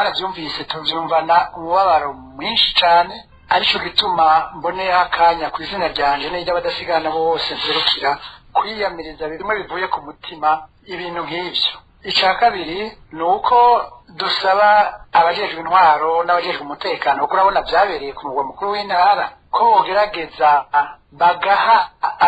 twaravyumvise tuvyumvana umubabaro mwinshi cane arico gituma mboneye akanya ku izina ryanje n'ry'abadasigana bose nzerukira kwiyamiriza bimwe bivuye ku mutima ibintu nk'ivyo. Ica kabiri nuko dusaba abajejwe intwaro n'abajejwe umutekano kuko urabona vyabereye ku mugwa mukuru w'intara ko bogerageza bagaha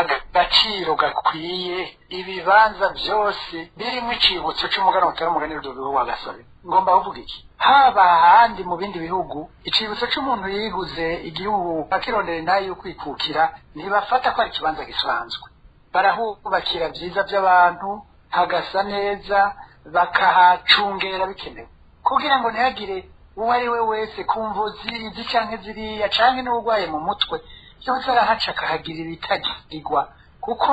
agaciro gakwiye ibibanza vyose birimwo icibutso c'umuganwa utari umugani Rudoviko Rwagasore. Ngomba kuvuga iki? Haba ahandi mu bindi bihugu icibutso c'umuntu yiguze igihugu akirondera intahe yo kwikukira ntibafata ko ari ikibanza gisanzwe, barahubakira vyiza vy'abantu hagasa neza bakahacungera bikenewe kugira ngo ntihagire uwo ari we wese kumvuzi izi canke ziriya canke n'urwaye mu mutwe yose arahaca akahagira ibitagirwa kuko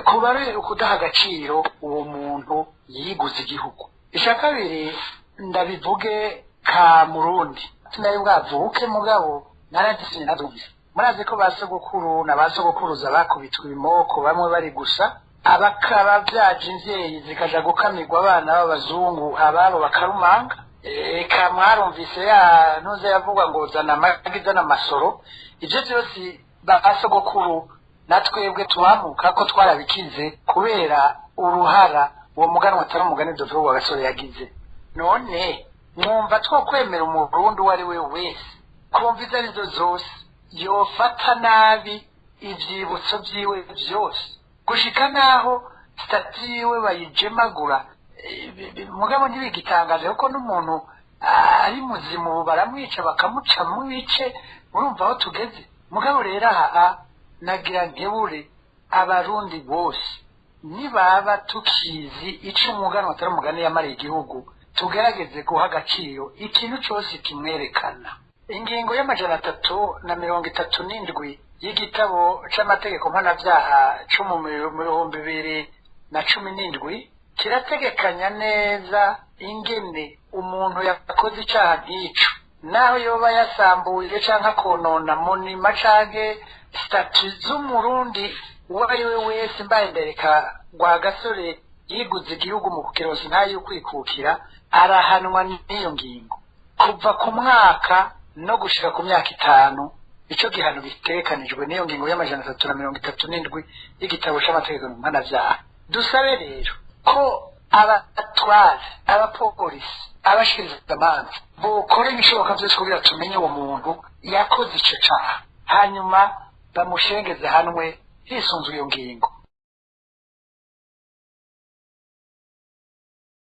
kuba ari ukudaha agaciro uwo muntu yiguze igihugu. Ica kabiri ndabivuge ka Murundi sinari bwavuke mugabo naragisinye nadumvise. Murazi ko basogokuru na basogokuruza bakubitwa ibimoko bamwe bari gusa abakaba vyaje imvyeyi zikaja gukamirwa abana b'abazungu ababo bakarumanga. Eka mwarumvise ya ntuze yavugwa ngo zana amagi zana amasoro. Ivyo vyose basogokuru natwebwe tubamuka ko twarabikize kubera uruhara uwo muganwa atari umugani Rudoviko Rwagasore yagize. None mwumva twokwemera umurundi uwo ari we wese kumva izo arizo zose yofata nabi ivyibutso vyiwe vyose gushika naho stati yiwe bayijemagura mugabo ntibigitangaje kuko n'umuntu ari muzimu baramwica bakamuca mu bice urumva aho tugeze. Mugabo rero aha nagira nkebure abarundi bose nibaba tukizi ico umuganwa atari umugani yamariye igihugu tugerageze guha agaciro ikintu cose kimwerekana. Ingingo y'amajana 337 y'igitabo c'amategeko mpanavyaha co mu 2017 kirategekanya neza ingene umuntu yakoze icaha nk'ico naho yoba yasambuye canke akonona monima canke statu z'umurundi uwo ari we wese mbaye ndereka Rwagasore yiguze igihugu mu kukironsa intahe yo kwikukira arahanwa n'iyo ngingo kuva ku mwaka no gushika ku myaka 5. Ico gihano bitekanijwe n'iyo ngingo y'amajana 337 y'igitabo c'amategeko mpanavyaha. Dusabe rero ko abatware abapolisi abashikiriza amanza bokora ibishoboka vyose kugira tumenye uwo muntu yakoze ico caha hanyuma bamushengeze hanwe hisunzwe iyo ngingo.